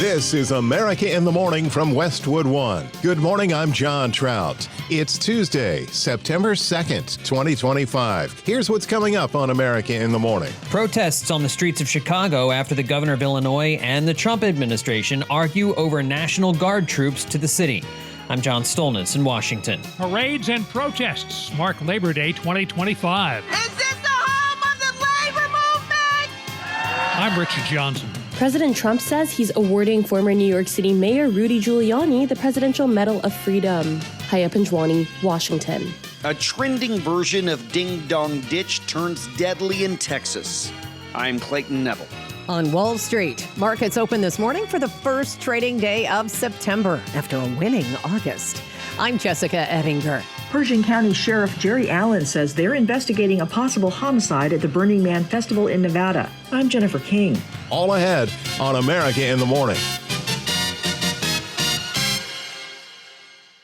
This is America in the Morning from Westwood One. Good morning, I'm John Trout. It's Tuesday, September 2nd, 2025. Here's what's coming up on America in the Morning. Protests on the streets of Chicago after the governor of Illinois and the Trump administration argue over National Guard troops to the city. I'm John Stolnis in Washington. Parades and protests mark Labor Day 2025. Is this the home of the labor movement? I'm Richard Johnson. President Trump says he's awarding former New York City Mayor Rudy Giuliani the Presidential Medal of Freedom. Haya Panjwani, Washington. A trending version of Ding Dong Ditch turns deadly in Texas. I'm Clayton Neville. On Wall Street, markets open this morning for the first trading day of September after a winning August. I'm Jessica Ettinger. Pershing County Sheriff Jerry Allen says they're investigating a possible homicide at the Burning Man Festival in Nevada. I'm Jennifer King. All ahead on America in the Morning.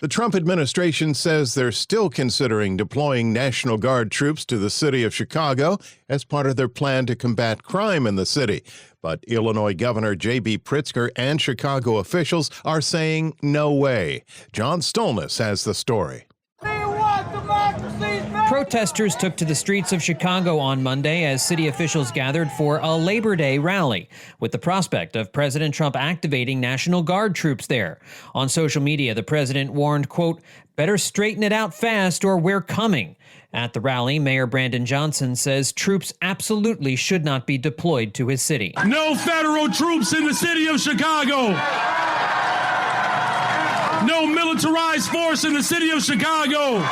The Trump administration says they're still considering deploying National Guard troops to the city of Chicago as part of their plan to combat crime in the city. But Illinois Governor J.B. Pritzker and Chicago officials are saying no way. John Stolnis has the story. Protesters took to the streets of Chicago on Monday as city officials gathered for a Labor Day rally, with the prospect of President Trump activating National Guard troops there. On social media, the president warned, quote, "Better straighten it out fast or we're coming." At the rally, Mayor Brandon Johnson says troops absolutely should not be deployed to his city. No federal troops in the city of Chicago. No militarized force in the city of Chicago.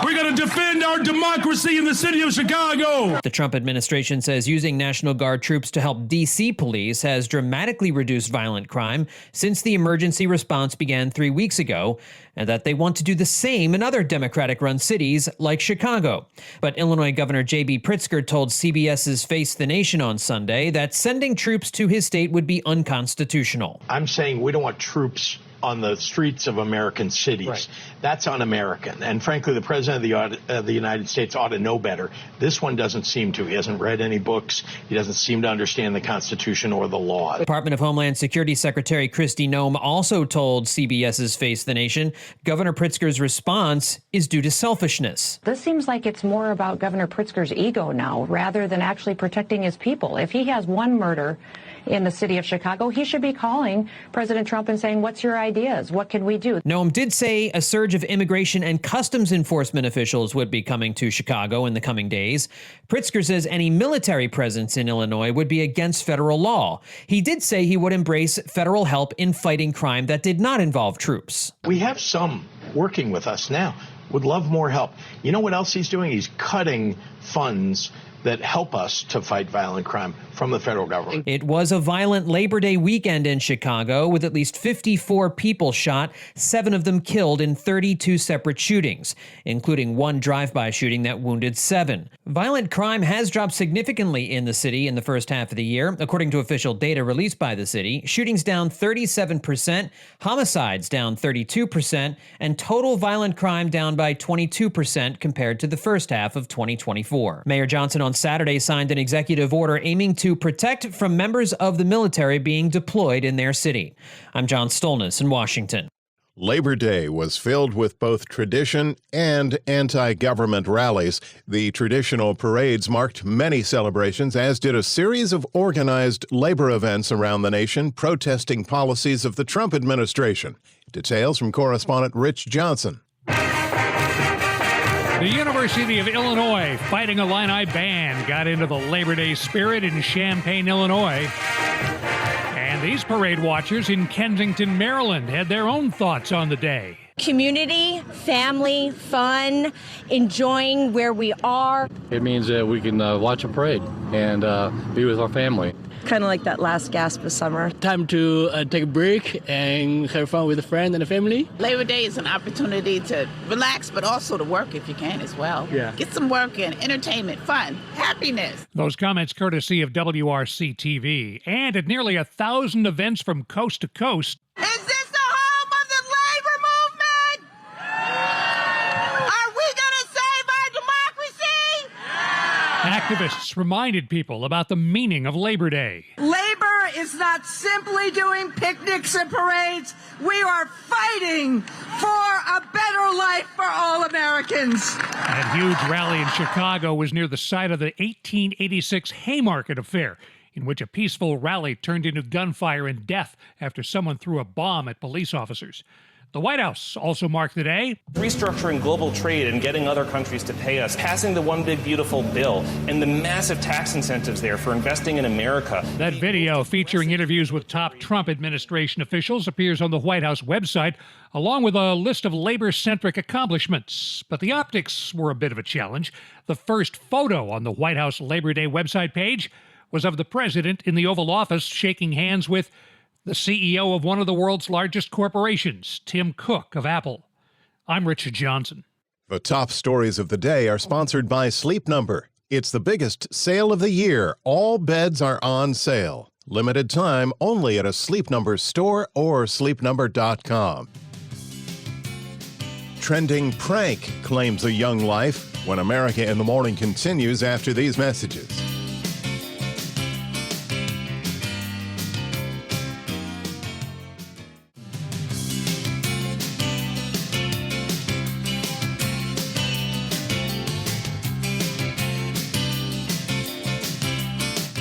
We're going to defend our democracy in the city of Chicago. The Trump administration says using National Guard troops to help D.C. police has dramatically reduced violent crime since the emergency response began 3 weeks ago, and that they want to do the same in other Democratic-run cities like Chicago. But Illinois Governor J.B. Pritzker told CBS's Face the Nation on Sunday that sending troops to his state would be unconstitutional. I'm saying we don't want troops on the streets of American cities. Right. That's un-American. And frankly, the President of the United States ought to know better. This one doesn't seem to. He hasn't read any books. He doesn't seem to understand the Constitution or the law. Department of Homeland Security Secretary Kristi Noem also told CBS's Face the Nation Governor Pritzker's response is due to selfishness. This seems like it's more about Governor Pritzker's ego now rather than actually protecting his people. If he has one murder in the city of Chicago, he should be calling President Trump and saying, what's your ideas? What can we do? Noem did say a surge of immigration and customs enforcement officials would be coming to Chicago in the coming days. Pritzker says any military presence in Illinois would be against federal law. He did say he would embrace federal help in fighting crime that did not involve troops. We have some working with us now. Would love more help. You know what else he's doing? He's cutting funds that help us to fight violent crime from the federal government. It was a violent Labor Day weekend in Chicago with at least 54 people shot, 7 of them killed in 32 separate shootings, including one drive-by shooting that wounded 7. Violent crime has dropped significantly in the city in the first half of the year. According to official data released by the city, shootings down 37%, homicides down 32%, and total violent crime down by 22% compared to the first half of 2024. Mayor Johnson on Saturday signed an executive order aiming to protect from members of the military being deployed in their city. I'm John Stolnis in Washington. Labor Day was filled with both tradition and anti-government rallies. The traditional parades marked many celebrations, as did a series of organized labor events around the nation protesting policies of the Trump administration. Details from correspondent Rich Johnson. The University of Illinois Fighting Illini Band got into the Labor Day spirit in Champaign, Illinois. And these parade watchers in Kensington, Maryland had their own thoughts on the day. Community, family, fun, enjoying where we are. It means that we can watch a parade and be with our family. Kind of like that last gasp of summer. Time to take a break and have fun with a friend and a family. Labor Day is an opportunity to relax, but also to work if you can as well. Yeah. Get some work in, entertainment, fun, happiness. Those comments courtesy of WRC-TV. And at nearly 1,000 events from coast to coast. Is this the home of the labor movement? Are we going to save our democracy? Activists reminded people about the meaning of Labor Day. Labor is not simply doing picnics and parades. We are fighting for a better life for all Americans. That huge rally in Chicago was near the site of the 1886 Haymarket affair, in which a peaceful rally turned into gunfire and death after someone threw a bomb at police officers. The White House also marked the day. Restructuring global trade and getting other countries to pay us, passing the One Big Beautiful Bill, and the massive tax incentives there for investing in America. That video featuring interviews with top Trump administration officials appears on the White House website, along with a list of labor-centric accomplishments. But the optics were a bit of a challenge. The first photo on the White House Labor Day website page was of the president in the Oval Office shaking hands with the CEO of one of the world's largest corporations, Tim Cook of Apple. I'm Richard Johnson. The top stories of the day are sponsored by Sleep Number. It's the biggest sale of the year. All beds are on sale. Limited time only at a Sleep Number store or sleepnumber.com. Trending prank claims a young life when America in the Morning continues after these messages.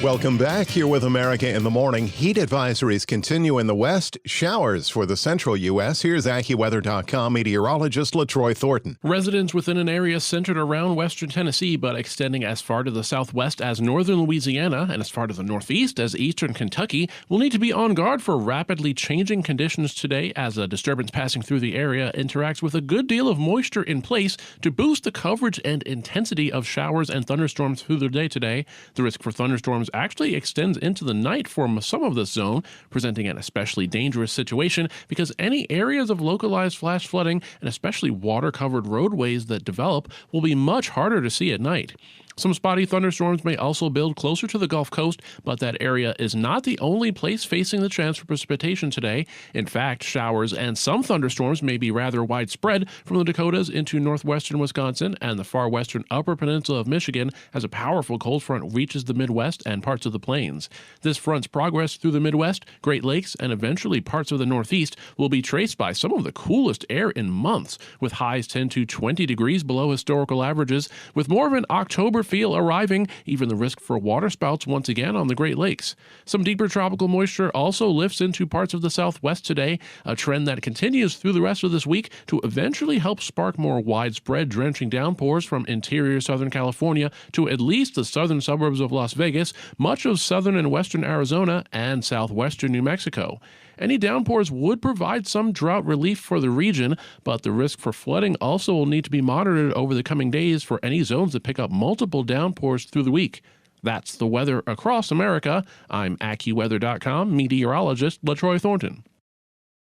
Welcome back. Here with America in the Morning. Heat advisories continue in the west. Showers for the central U.S. Here's AccuWeather.com meteorologist LaTroy Thornton. Residents within an area centered around western Tennessee, but extending as far to the southwest as northern Louisiana and as far to the northeast as eastern Kentucky will need to be on guard for rapidly changing conditions today as a disturbance passing through the area interacts with a good deal of moisture in place to boost the coverage and intensity of showers and thunderstorms through the day today. The risk for thunderstorms actually extends into the night for some of this zone, presenting an especially dangerous situation because any areas of localized flash flooding and especially water-covered roadways that develop will be much harder to see at night. Some spotty thunderstorms may also build closer to the Gulf Coast, but that area is not the only place facing the chance for precipitation today. In fact, showers and some thunderstorms may be rather widespread from the Dakotas into northwestern Wisconsin and the far western upper peninsula of Michigan as a powerful cold front reaches the Midwest and parts of the plains. This front's progress through the Midwest, Great Lakes, and eventually parts of the Northeast will be traced by some of the coolest air in months, with highs 10 to 20 degrees below historical averages, with more of an October feel arriving, even the risk for waterspouts once again on the Great Lakes. Some deeper tropical moisture also lifts into parts of the southwest today, a trend that continues through the rest of this week to eventually help spark more widespread drenching downpours from interior Southern California to at least the southern suburbs of Las Vegas, much of southern and western Arizona, and southwestern New Mexico. Any downpours would provide some drought relief for the region, but the risk for flooding also will need to be monitored over the coming days for any zones that pick up multiple downpours through the week. That's the weather across America. I'm AccuWeather.com meteorologist LaTroy Thornton.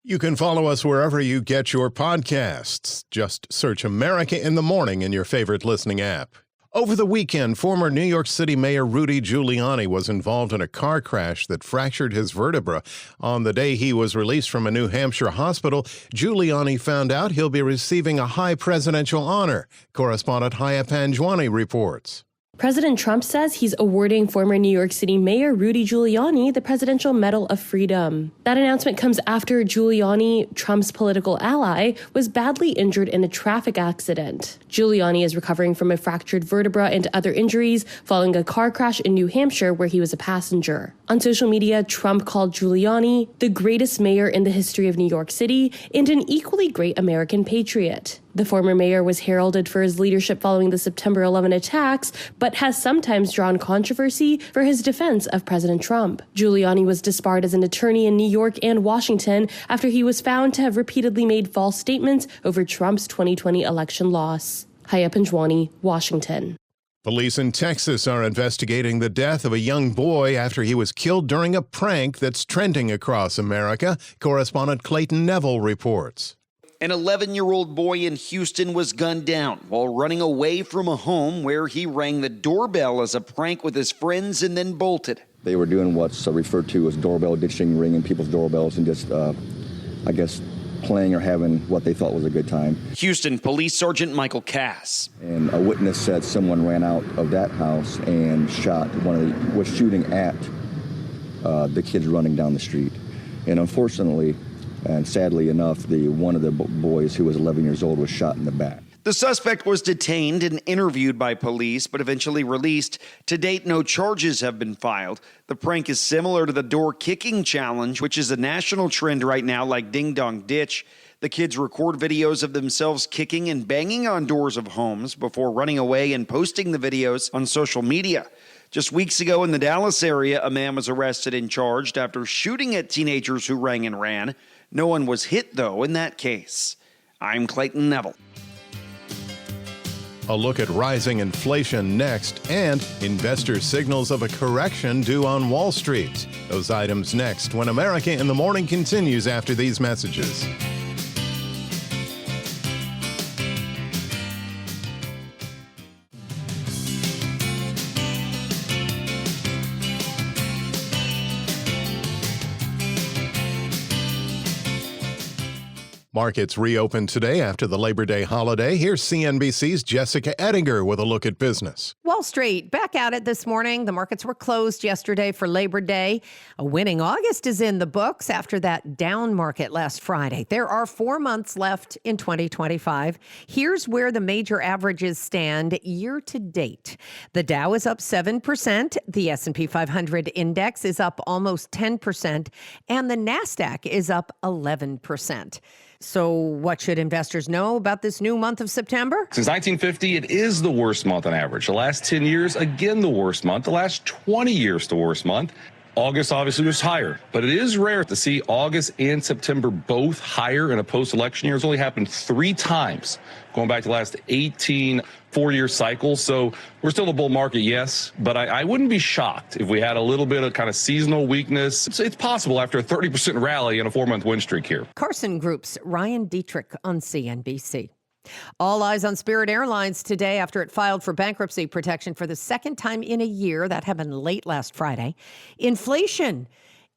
You can follow us wherever you get your podcasts. Just search America in the Morning in your favorite listening app. Over the weekend, former New York City Mayor Rudy Giuliani was involved in a car crash that fractured his vertebra. On the day he was released from a New Hampshire hospital, Giuliani found out he'll be receiving a high presidential honor. Correspondent Haya Panjwani reports. President Trump says he's awarding former New York City Mayor Rudy Giuliani the Presidential Medal of Freedom. That announcement comes after Giuliani, Trump's political ally, was badly injured in a traffic accident. Giuliani is recovering from a fractured vertebra and other injuries following a car crash in New Hampshire where he was a passenger. On social media, Trump called Giuliani the greatest mayor in the history of New York City and an equally great American patriot. The former mayor was heralded for his leadership following the September 11 attacks, but has sometimes drawn controversy for his defense of President Trump. Giuliani was disbarred as an attorney in New York and Washington after he was found to have repeatedly made false statements over Trump's 2020 election loss. Haya Panjwani, Washington. Police in Texas are investigating the death of a young boy after he was killed during a prank that's trending across America. Correspondent Clayton Neville reports. An 11-year-old boy in Houston was gunned down while running away from a home where he rang the doorbell as a prank with his friends and then bolted. They were doing what's referred to as doorbell ditching, ringing people's doorbells and just, I guess, playing or having what they thought was a good time. Houston Police Sergeant Michael Cass. And a witness said someone ran out of that house and was shooting at the kids running down the street. And unfortunately, and sadly enough, one of the boys who was 11 years old was shot in the back. The suspect was detained and interviewed by police, but eventually released. To date, no charges have been filed. The prank is similar to the door kicking challenge, which is a national trend right now, like Ding Dong Ditch. The kids record videos of themselves kicking and banging on doors of homes before running away and posting the videos on social media. Just weeks ago in the Dallas area, a man was arrested and charged after shooting at teenagers who rang and ran. No one was hit, though, in that case. I'm Clayton Neville. A look at rising inflation next, and investor signals of a correction due on Wall Street. Those items next when America in the Morning continues after these messages. Markets reopened today after the Labor Day holiday. Here's CNBC's Jessica Ettinger with a look at business. Wall Street back at it this morning. The markets were closed yesterday for Labor Day. A winning August is in the books after that down market last Friday. There are 4 months left in 2025. Here's where the major averages stand year to date. The Dow is up 7%. The S&P 500 index is up almost 10%. And the NASDAQ is up 11%. So what should investors know about this new month of September? Since 1950, it is the worst month on average. The last 10 years, again, the worst month. The last 20 years, the worst month. August obviously was higher, but it is rare to see August and September both higher in a post-election year. It's only happened 3 times, going back to the last 18 4-year cycles. So we're still a bull market, yes, but I wouldn't be shocked if we had a little bit of kind of seasonal weakness. It's possible after a 30% rally and a 4-month win streak here. Carson Group's Ryan Dietrich on CNBC. All eyes on Spirit Airlines today after it filed for bankruptcy protection for the second time in a year. That happened late last Friday. Inflation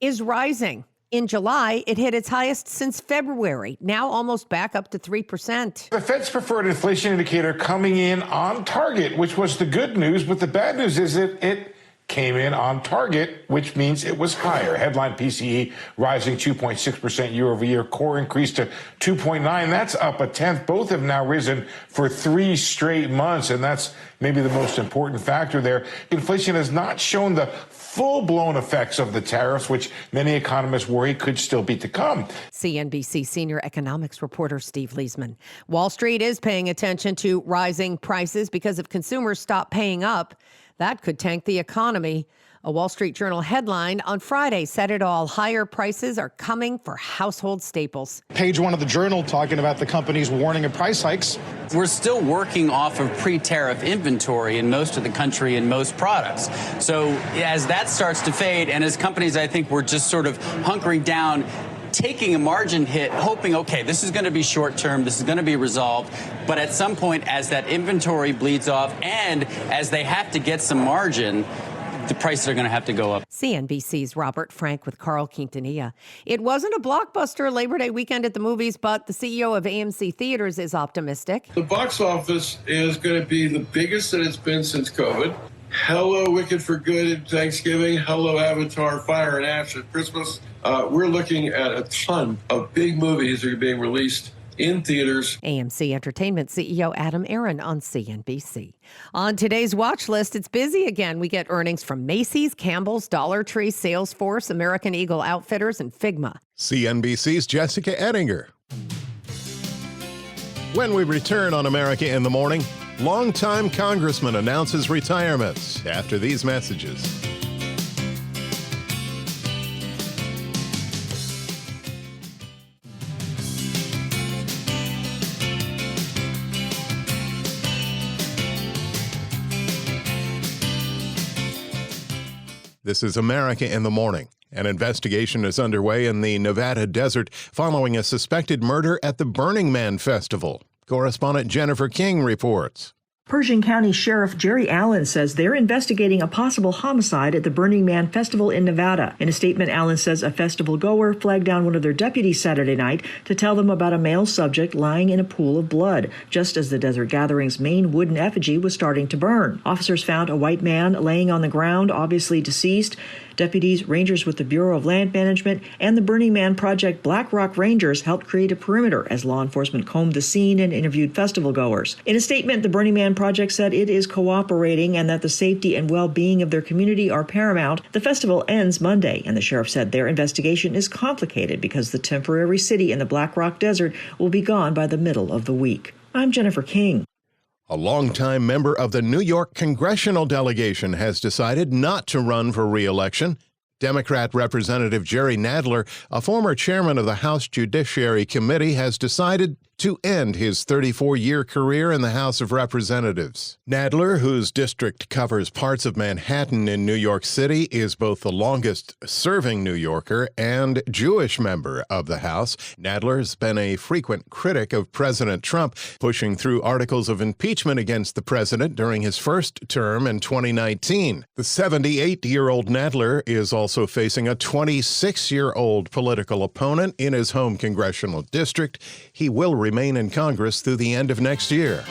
is rising. In July, it hit its highest since February, now almost back up to 3%. The Fed's preferred inflation indicator coming in on target, which was the good news. But the bad news is it came in on target, which means it was higher. Headline PCE rising 2.6% year over year. Core increased to 2.9. That's up 1/10. Both have now risen for 3 straight months, and that's maybe the most important factor there. Inflation has not shown the full-blown effects of the tariffs, which many economists worry could still be to come. CNBC senior economics reporter Steve Leisman. Wall Street is paying attention to rising prices because if consumers stop paying up, that could tank the economy. A Wall Street Journal headline on Friday said it all. Higher prices are coming for household staples. Page 1 of the Journal talking about the company's warning of price hikes. We're still working off of pre-tariff inventory in most of the country and most products. So as that starts to fade and as companies, I think we're just sort of hunkering down, taking a margin hit, hoping, okay, this is going to be short term, this is going to be resolved. But at some point, as that inventory bleeds off and as they have to get some margin, the prices are going to have to go up. CNBC's Robert Frank with Carl Quintanilla. It wasn't a blockbuster Labor Day weekend at the movies, but the CEO of AMC Theaters is optimistic. The box office is going to be the biggest that it's been since COVID. Hello, Wicked for Good at Thanksgiving. Hello, Avatar, Fire and Ash at Christmas. We're looking at a ton of big movies that are being released in theaters. AMC Entertainment CEO Adam Aron on CNBC. On today's watch list, it's busy again. We get earnings from Macy's, Campbell's, Dollar Tree, Salesforce, American Eagle Outfitters, and Figma. CNBC's Jessica Ettinger. When we return on America in the Morning, longtime congressman announces retirement after these messages. This is America in the Morning. An investigation is underway in the Nevada desert following a suspected murder at the Burning Man Festival. Correspondent Jennifer King reports. Pershing County Sheriff Jerry Allen says they're investigating a possible homicide at the Burning Man Festival in Nevada. In a statement, Allen says a festival goer flagged down one of their deputies Saturday night to tell them about a male subject lying in a pool of blood, just as the Desert Gathering's main wooden effigy was starting to burn. Officers found a white man laying on the ground, obviously deceased. Deputies, rangers with the Bureau of Land Management, and the Burning Man Project Black Rock Rangers helped create a perimeter as law enforcement combed the scene and interviewed festival goers. In a statement, the Burning Man Project said it is cooperating and that the safety and well-being of their community are paramount. The festival ends Monday, and the sheriff said their investigation is complicated because the temporary city in the Black Rock Desert will be gone by the middle of the week. I'm Jennifer King. A longtime member of the New York congressional delegation has decided not to run for re-election. Democrat Representative Jerry Nadler, a former chairman of the House Judiciary Committee, has decided to end his 34-year career in the House of Representatives. Nadler, whose district covers parts of Manhattan in New York City, is both the longest-serving New Yorker and Jewish member of the House. Nadler has been a frequent critic of President Trump, pushing through articles of impeachment against the president during his first term in 2019. The 78-year-old Nadler is also facing a 26-year-old political opponent in his home congressional district. He will remain in Congress through the end of next year.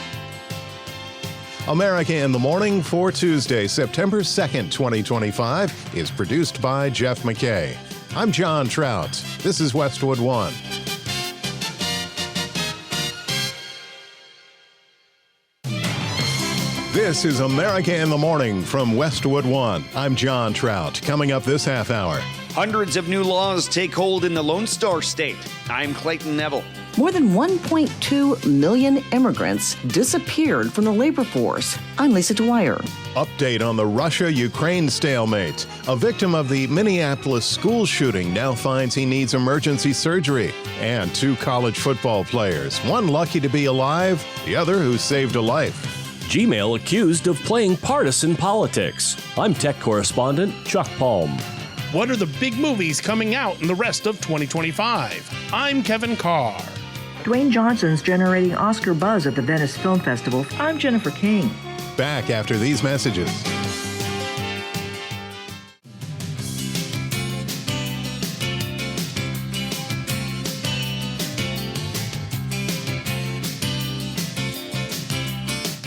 America in the Morning for Tuesday, September 2nd, 2025, is produced by Jeff McKay. I'm John Trout. This is Westwood One. This is America in the Morning from Westwood One. I'm John Trout. Coming up this half hour. Hundreds of new laws take hold in the Lone Star State. I'm Clayton Neville. More than 1.2 million immigrants disappeared from the labor force. I'm Lisa Dwyer. Update on the Russia-Ukraine stalemate. A victim of the Minneapolis school shooting now finds he needs emergency surgery. And two college football players, one lucky to be alive, the other who saved a life. Gmail accused of playing partisan politics. I'm tech correspondent Chuck Palm. What are the big movies coming out in the rest of 2025? I'm Kevin Carr. Dwayne Johnson's generating Oscar buzz at the Venice Film Festival. I'm Jennifer King. Back after these messages.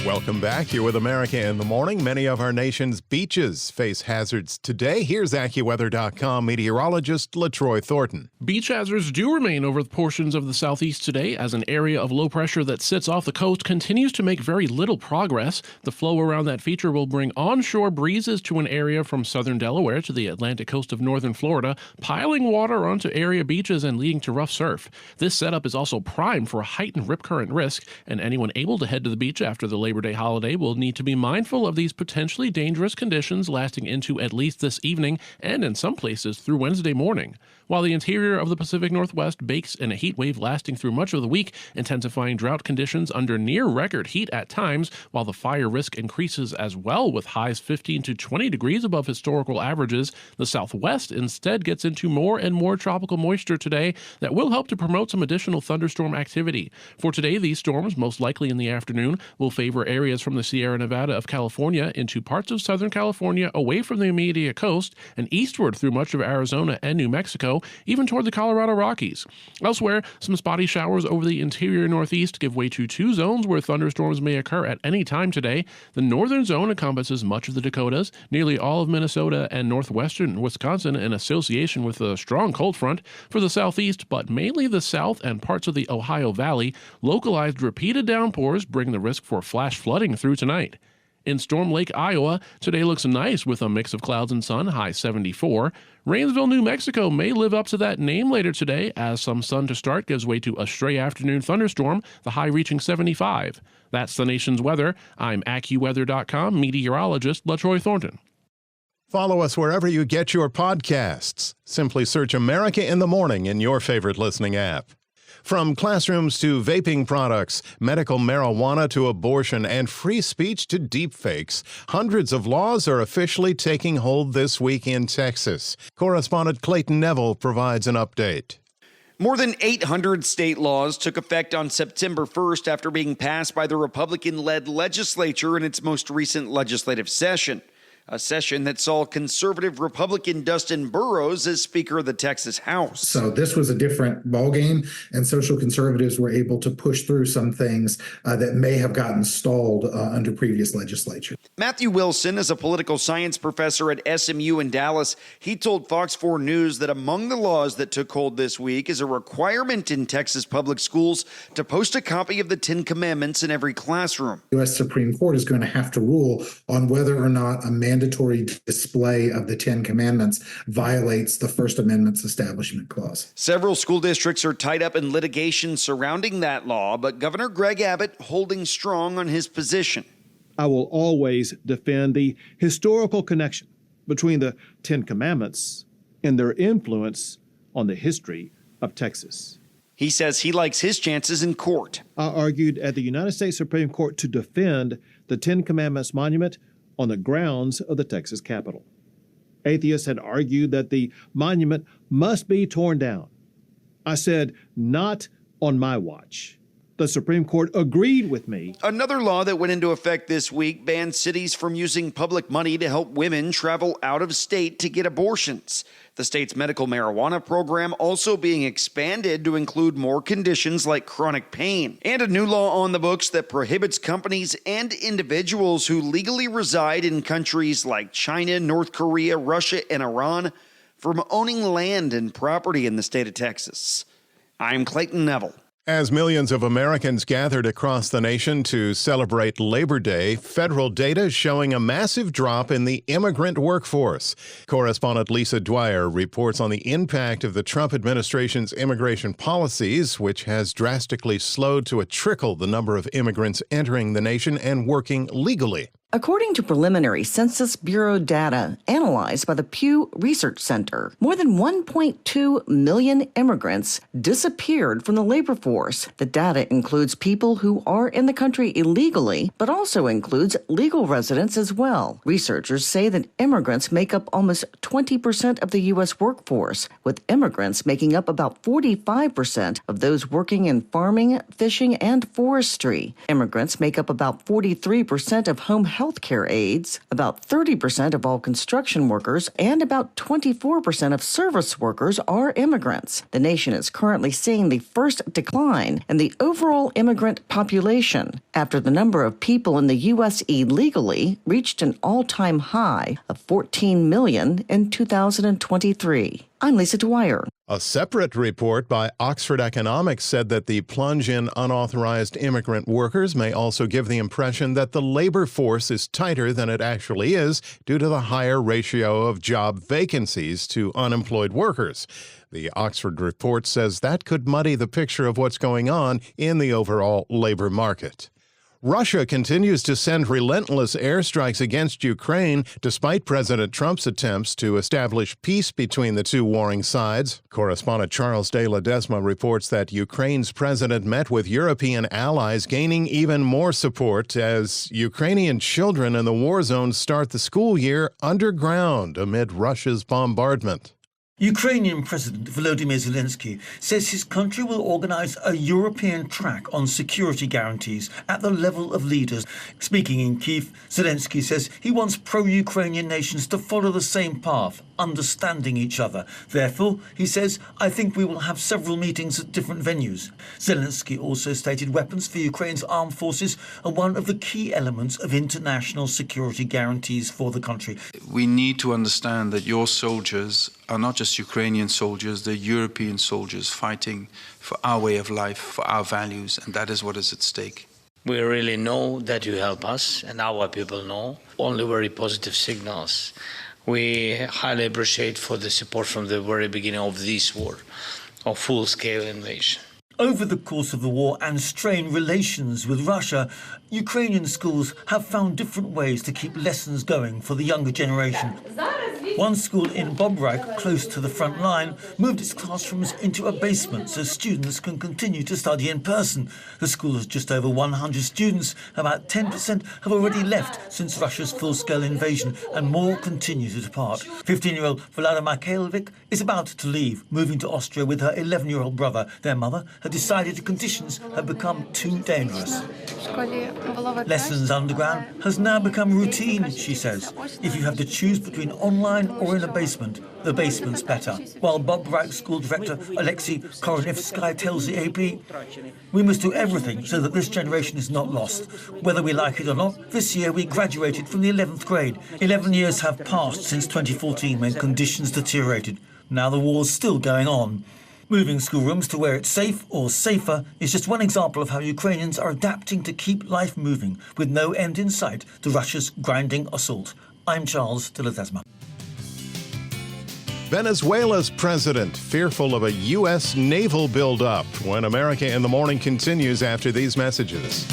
Welcome back. You're with America in the Morning. Many of our nation's beaches face hazards today. Here's AccuWeather.com meteorologist LaTroy Thornton. Beach hazards do remain over portions of the southeast today as an area of low pressure that sits off the coast continues to make very little progress. The flow around that feature will bring onshore breezes to an area from southern Delaware to the Atlantic coast of northern Florida, piling water onto area beaches and leading to rough surf. This setup is also primed for a heightened rip current risk, and anyone able to head to the beach after the Labor Day holiday will need to be mindful of these potentially dangerous conditions lasting into at least this evening and in some places through Wednesday morning. While the interior of the Pacific Northwest bakes in a heat wave lasting through much of the week, intensifying drought conditions under near-record heat at times, while the fire risk increases as well with highs 15 to 20 degrees above historical averages, the Southwest instead gets into more and more tropical moisture today that will help to promote some additional thunderstorm activity. For today, these storms, most likely in the afternoon, will favor areas from the Sierra Nevada of California into parts of Southern California away from the immediate coast and eastward through much of Arizona and New Mexico, even toward the Colorado Rockies. Elsewhere, some spotty showers over the interior northeast give way to two zones where thunderstorms may occur at any time today. The northern zone encompasses much of the Dakotas, nearly all of Minnesota and northwestern Wisconsin in association with a strong cold front. For the southeast, but mainly the south and parts of the Ohio Valley, localized repeated downpours bring the risk for flash flooding through tonight. In Storm Lake, Iowa, today looks nice with a mix of clouds and sun, high 74. Rainsville, New Mexico may live up to that name later today as some sun to start gives way to a stray afternoon thunderstorm, the high reaching 75. That's the nation's weather. I'm AccuWeather.com meteorologist LaTroy Thornton. Follow us wherever you get your podcasts. Simply search America in the Morning in your favorite listening app. From classrooms to vaping products, medical marijuana to abortion, and free speech to deepfakes, hundreds of laws are officially taking hold this week in Texas. Correspondent Clayton Neville provides an update. More than 800 state laws took effect on September 1st after being passed by the Republican-led legislature in its most recent legislative session. A session that saw conservative Republican Dustin Burrows as Speaker of the Texas House. So this was a different ballgame, and social conservatives were able to push through some things that may have gotten stalled under previous legislature. Matthew Wilson is a political science professor at SMU in Dallas. He told Fox 4 News that among the laws that took hold this week is a requirement in Texas public schools to post a copy of the 10 Commandments in every classroom. The U.S. Supreme Court is going to have to rule on whether or not a mandatory display of the 10 Commandments violates the First Amendment's Establishment Clause. Several school districts are tied up in litigation surrounding that law, but Governor Greg Abbott holding strong on his position. I will always defend the historical connection between the 10 Commandments and their influence on the history of Texas. He says he likes his chances in court. I argued at the United States Supreme Court to defend the 10 Commandments monument on the grounds of the Texas Capitol. Atheists had argued that the monument must be torn down. I said, not on my watch. The Supreme Court agreed with me. Another law that went into effect this week banned cities from using public money to help women travel out of state to get abortions. The state's medical marijuana program also being expanded to include more conditions like chronic pain. And a new law on the books that prohibits companies and individuals who legally reside in countries like China, North Korea, Russia, and Iran from owning land and property in the state of Texas. I'm Clayton Neville. As millions of Americans gathered across the nation to celebrate Labor Day, federal data is showing a massive drop in the immigrant workforce. Correspondent Lisa Dwyer reports on the impact of the Trump administration's immigration policies, which has drastically slowed to a trickle the number of immigrants entering the nation and working legally. According to preliminary Census Bureau data analyzed by the Pew Research Center, more than 1.2 million immigrants disappeared from the labor force. The data includes people who are in the country illegally, but also includes legal residents as well. Researchers say that immigrants make up almost 20% of the U.S. workforce, with immigrants making up about 45% of those working in farming, fishing, and forestry. Immigrants make up about 43% of home healthcare aides, about 30% of all construction workers, and about 24% of service workers are immigrants. The nation is currently seeing the first decline in the overall immigrant population after the number of people in the U.S. illegally reached an all-time high of 14 million in 2023. I'm Lisa Dwyer. A separate report by Oxford Economics said that the plunge in unauthorized immigrant workers may also give the impression that the labor force is tighter than it actually is due to the higher ratio of job vacancies to unemployed workers. The Oxford report says that could muddy the picture of what's going on in the overall labor market. Russia continues to send relentless airstrikes against Ukraine despite President Trump's attempts to establish peace between the two warring sides. Correspondent Charles de Ledesma reports that Ukraine's president met with European allies, gaining even more support as Ukrainian children in the war zone start the school year underground amid Russia's bombardment. Ukrainian President Volodymyr Zelensky says his country will organize a European track on security guarantees at the level of leaders. Speaking in Kyiv, Zelensky says he wants pro-Ukrainian nations to follow the same path, understanding each other. Therefore, he says, I think we will have several meetings at different venues. Zelensky also stated weapons for Ukraine's armed forces are one of the key elements of international security guarantees for the country. We need to understand that your soldiers are not just Ukrainian soldiers, they're European soldiers fighting for our way of life, for our values, and that is what is at stake. We really know that you help us, and our people know. Only very positive signals. We highly appreciate for the support from the very beginning of this war, of full-scale invasion. Over the course of the war and strained relations with Russia, Ukrainian schools have found different ways to keep lessons going for the younger generation. One school in Bobruick, close to the front line, moved its classrooms into a basement so students can continue to study in person. The school has just over 100 students. About 10% have already left since Russia's full-scale invasion, and more continue to depart. 15-year-old Vladimir Mikhailvik is about to leave, moving to Austria with her 11-year-old brother. Their mother had decided the conditions had become too dangerous. Lessons underground has now become routine, she says. If you have to choose between online or in a basement, the basement's better. While Bobruick school director Alexei Koronivsky tells the AP, we must do everything so that this generation is not lost. Whether we like it or not, this year we graduated from the 11th grade. 11 years have passed since 2014 when conditions deteriorated. Now the war's still going on. Moving schoolrooms to where it's safe or safer is just one example of how Ukrainians are adapting to keep life moving with no end in sight to Russia's grinding assault. I'm Charles de Ledesma. Venezuela's president fearful of a U.S. naval buildup when America in the Morning continues after these messages.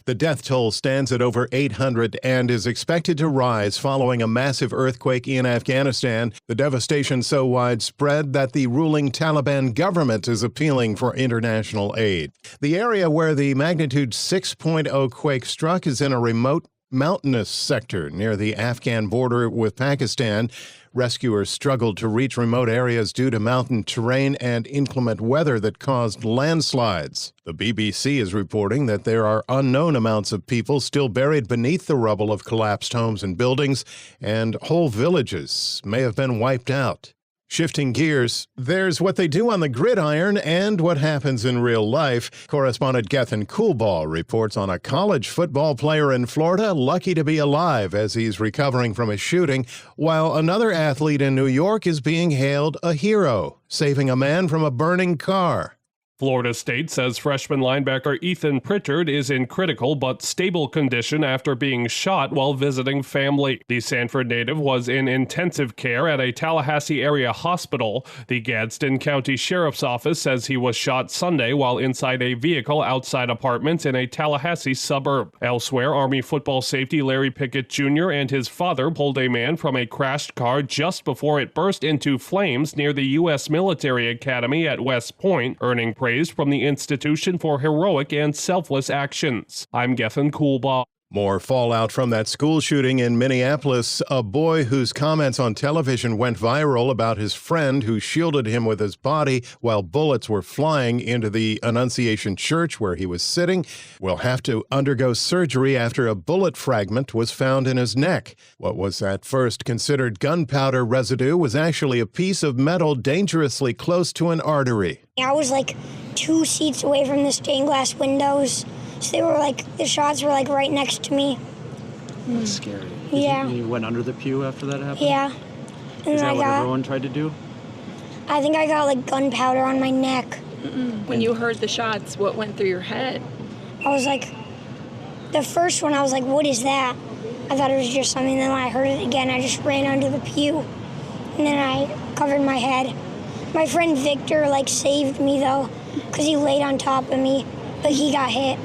The death toll stands at over 800 and is expected to rise following a massive earthquake in Afghanistan. The devastation so widespread that the ruling Taliban government is appealing for international aid. The area where the magnitude 6.0 quake struck is in a remote mountainous sector near the Afghan border with Pakistan. Rescuers struggled to reach remote areas due to mountain terrain and inclement weather that caused landslides. The BBC is reporting that there are unknown amounts of people still buried beneath the rubble of collapsed homes and buildings, and whole villages may have been wiped out. Shifting gears, there's what they do on the gridiron and what happens in real life. Correspondent Gethin Coolball reports on a college football player in Florida lucky to be alive as he's recovering from a shooting, while another athlete in New York is being hailed a hero, saving a man from a burning car. Florida State says freshman linebacker Ethan Pritchard is in critical but stable condition after being shot while visiting family. The Sanford native was in intensive care at a Tallahassee area hospital. The Gadsden County Sheriff's Office says he was shot Sunday while inside a vehicle outside apartments in a Tallahassee suburb. Elsewhere, Army football safety Larry Pickett Jr. and his father pulled a man from a crashed car just before it burst into flames near the U.S. Military Academy at West Point, earning praise from the institution for heroic and selfless actions. I'm Gethin Coolbaugh. More fallout from that school shooting in Minneapolis. A boy whose comments on television went viral about his friend who shielded him with his body while bullets were flying into the Annunciation Church where he was sitting will have to undergo surgery after a bullet fragment was found in his neck. What was at first considered gunpowder residue was actually a piece of metal dangerously close to an artery. I was like 2 seats away from the stained glass windows. So they were like, the shots were like right next to me. That's scary. Yeah. You went under the pew after that happened? Yeah. And Is that what everyone tried to do? I think I got like gunpowder on my neck. When you heard the shots, what went through your head? I was like, the first one, I was like, what is that? I thought it was just something. Then when I heard it again, I just ran under the pew. And then I covered my head. My friend Victor like saved me though, because he laid on top of me, but he got hit.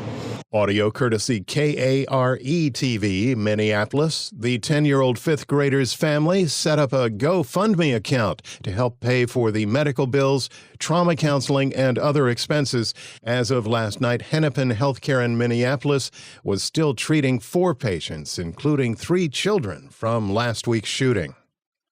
Audio courtesy KARE-TV, Minneapolis. The 10-year-old fifth grader's family set up a GoFundMe account to help pay for the medical bills, trauma counseling, and other expenses. As of last night, Hennepin Healthcare in Minneapolis was still treating 4 patients, including 3 children from last week's shooting.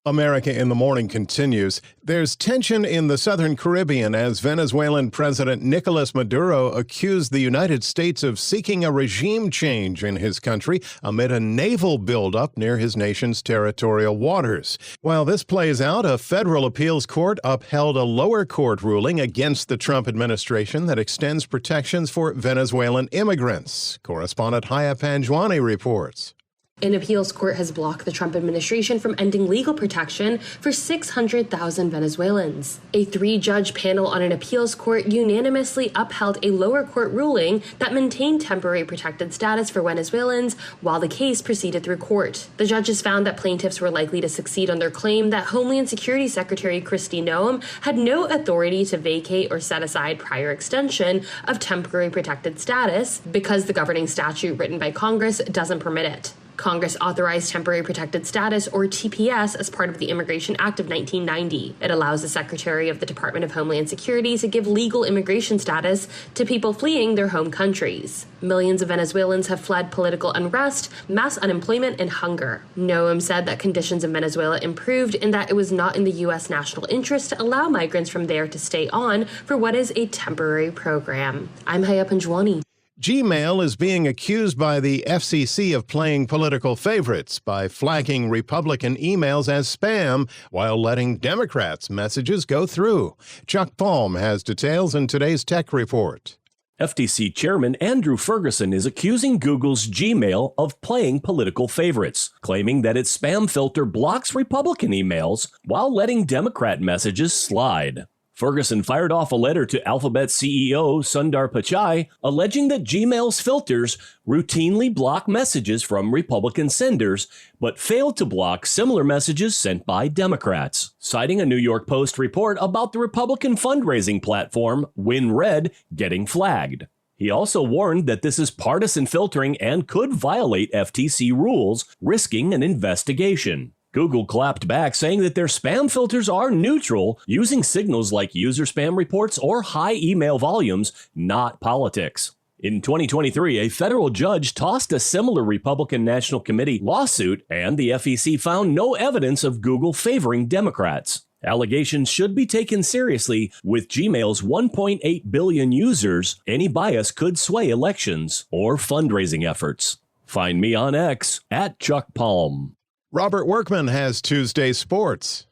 America in the Morning continues. There's tension in the Southern Caribbean as Venezuelan President Nicolas Maduro accused the United States of seeking a regime change in his country amid a naval buildup near his nation's territorial waters. While this plays out, a federal appeals court upheld a lower court ruling against the Trump administration that extends protections for Venezuelan immigrants. Correspondent Haya Panjwani reports. An appeals court has blocked the Trump administration from ending legal protection for 600,000 Venezuelans. A 3-judge panel on an appeals court unanimously upheld a lower court ruling that maintained temporary protected status for Venezuelans while the case proceeded through court. The judges found that plaintiffs were likely to succeed on their claim that Homeland Security Secretary Kristi Noem had no authority to vacate or set aside prior extension of temporary protected status because the governing statute written by Congress doesn't permit it. Congress authorized temporary protected status, or TPS, as part of the Immigration Act of 1990. It allows the Secretary of the Department of Homeland Security to give legal immigration status to people fleeing their home countries. Millions of Venezuelans have fled political unrest, mass unemployment, and hunger. Noem said that conditions in Venezuela improved and that it was not in the U.S. national interest to allow migrants from there to stay on for what is a temporary program. I'm Haya Panjwani. Gmail is being accused by the FCC of playing political favorites by flagging Republican emails as spam while letting Democrats' messages go through. Chuck Palm has details in today's Tech Report. FTC Chairman Andrew Ferguson is accusing Google's Gmail of playing political favorites, claiming that its spam filter blocks Republican emails while letting Democrat messages slide. Ferguson fired off a letter to Alphabet CEO Sundar Pichai, alleging that Gmail's filters routinely block messages from Republican senders, but failed to block similar messages sent by Democrats, citing a New York Post report about the Republican fundraising platform WinRed getting flagged. He also warned that this is partisan filtering and could violate FTC rules, risking an investigation. Google clapped back, saying that their spam filters are neutral, using signals like user spam reports or high email volumes, not politics. In 2023, a federal judge tossed a similar Republican National Committee lawsuit, and the FEC found no evidence of Google favoring Democrats. Allegations should be taken seriously. With Gmail's 1.8 billion users, any bias could sway elections or fundraising efforts. Find me on X at Chuck Palm. Robert Workman has Tuesday sports.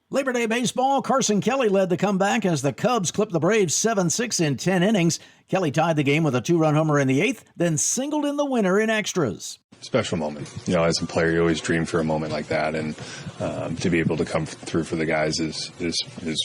Labor Day baseball, Carson Kelly led the comeback as the Cubs clipped the Braves 7-6 in 10 innings. Kelly tied the game with a 2-run homer in the 8th, then singled in the winner in extras. Special moment. You know, as a player, you always dream for a moment like that, and to be able to come through for the guys is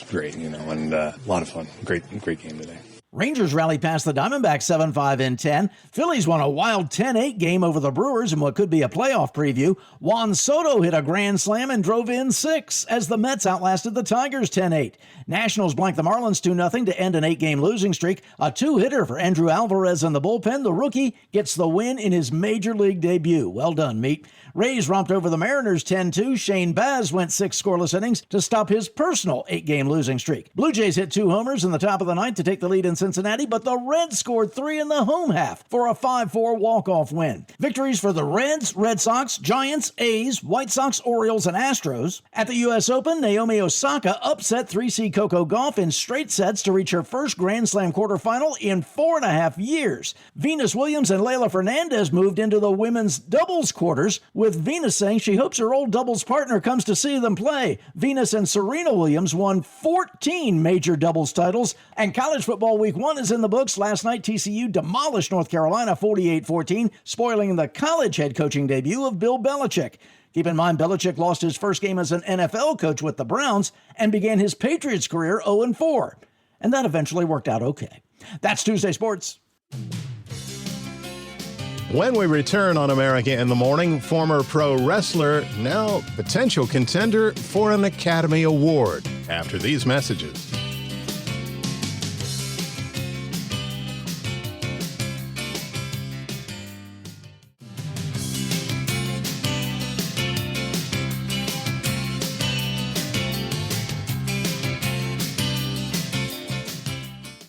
great, you know, and a lot of fun. Great game today. Rangers rallied past the Diamondbacks 7-5 in 10. Phillies won a wild 10-8 game over the Brewers in what could be a playoff preview. Juan Soto hit a grand slam and drove in 6 as the Mets outlasted the Tigers 10-8. Nationals blanked the Marlins 2-0 to end an 8-game losing streak. A 2-hitter for Andrew Alvarez in the bullpen. The rookie gets the win in his major league debut. Well done, Meat. Rays romped over the Mariners 10-2. Shane Baz went 6 scoreless innings to stop his personal 8-game losing streak. Blue Jays hit 2 homers in the top of the ninth to take the lead in Cincinnati, but the Reds scored 3 in the home half for a 5-4 walk-off win. Victories for the Reds, Red Sox, Giants, A's, White Sox, Orioles, and Astros. At the U.S. Open, Naomi Osaka upset 3-seed Coco Gauff in straight sets to reach her first Grand Slam quarterfinal in 4.5 years. Venus Williams and Leylah Fernandez moved into the women's doubles quarters, with Venus saying she hopes her old doubles partner comes to see them play. Venus and Serena Williams won 14 major doubles titles, and college football week 1 is in the books. Last night, TCU demolished North Carolina 48-14, spoiling the college head coaching debut of Bill Belichick. Keep in mind, Belichick lost his first game as an NFL coach with the Browns and began his Patriots career 0-4. And that eventually worked out okay. That's Tuesday Sports. When we return on America in the Morning, former pro wrestler, now potential contender for an Academy Award. After these messages.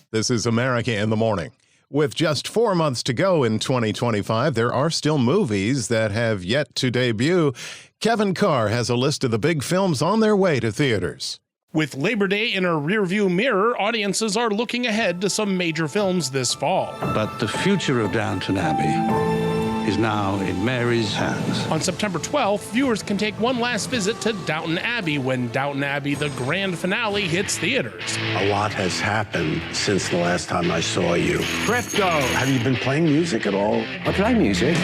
This is America in the Morning. With just 4 months to go in 2025, there are still movies that have yet to debut. Kevin Carr has a list of the big films on their way to theaters. With Labor Day in our rearview mirror, audiences are looking ahead to some major films this fall. But the future of Downton Abbey is now in Mary's hands. On September 12th, viewers can take one last visit to Downton Abbey when Downton Abbey, the grand finale, hits theaters. A lot has happened since the last time I saw you. Crypto! Have you been playing music at all? I play music.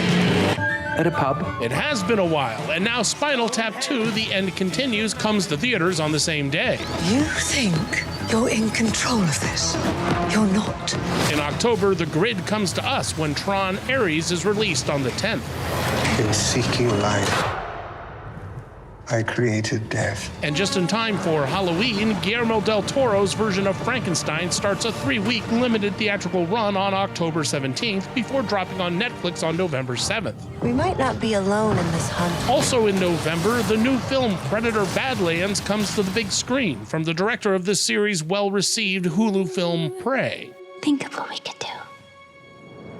at a pub. It has been a while, and now Spinal Tap 2, The End Continues, comes to theaters on the same day. You think you're in control of this? You're not. In October, The Grid comes to us when Tron Ares is released on the 10th. In seeking life, I created death. And just in time for Halloween, Guillermo del Toro's version of Frankenstein starts a 3-week limited theatrical run on October 17th before dropping on Netflix on November 7th. We might not be alone in this hunt. Also in November, the new film Predator Badlands comes to the big screen from the director of this series' well-received Hulu film Prey. Think of what we could do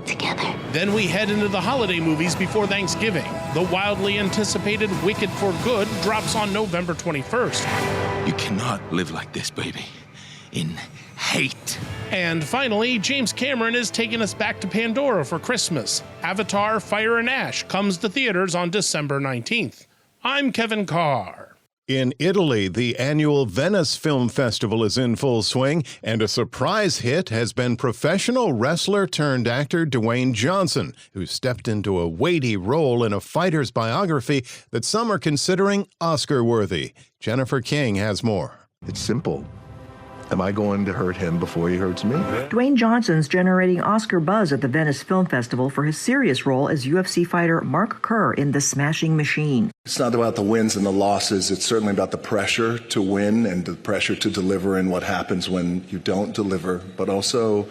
together. Then we head into the holiday movies before Thanksgiving. The wildly anticipated Wicked for Good drops on November 21st. You cannot live like this, baby. In hate. And finally, James Cameron is taking us back to Pandora for Christmas. Avatar: Fire and Ash comes to theaters on December 19th. I'm Kevin Carr. In Italy, the annual Venice Film Festival is in full swing, and a surprise hit has been professional wrestler-turned-actor Dwayne Johnson, who stepped into a weighty role in a fighter's biography that some are considering Oscar-worthy. Jennifer King has more. It's simple. Am I going to hurt him before he hurts me? Dwayne Johnson's generating Oscar buzz at the Venice Film Festival for his serious role as UFC fighter Mark Kerr in The Smashing Machine. It's not about the wins and the losses. It's certainly about the pressure to win and the pressure to deliver and what happens when you don't deliver. But also,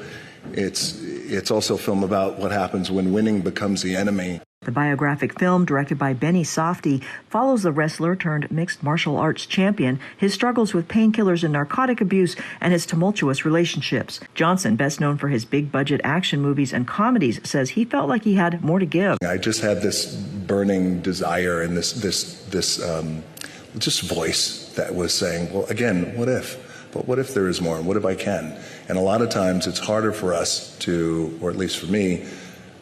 it's also a film about what happens when winning becomes the enemy. The biographic film, directed by Benny Safdie, follows the wrestler turned mixed martial arts champion, his struggles with painkillers and narcotic abuse, and his tumultuous relationships. Johnson, best known for his big-budget action movies and comedies, says he felt like he had more to give. I just had this burning desire and this just voice that was saying, well, again, what if? But what if there is more? And what if I can? And a lot of times it's harder for us to, or at least for me,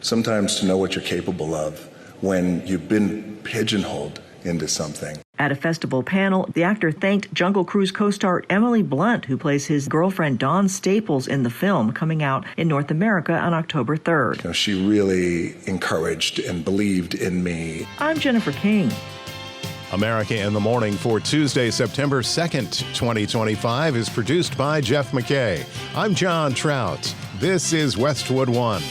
sometimes to know what you're capable of when you've been pigeonholed into something. At a festival panel, the actor thanked Jungle Cruise co-star Emily Blunt, who plays his girlfriend Dawn Staples in the film, coming out in North America on October 3rd. You know, she really encouraged and believed in me. I'm Jennifer King. America in the Morning for Tuesday, September 2nd, 2025 is produced by Jeff McKay. I'm John Trout. This is Westwood One.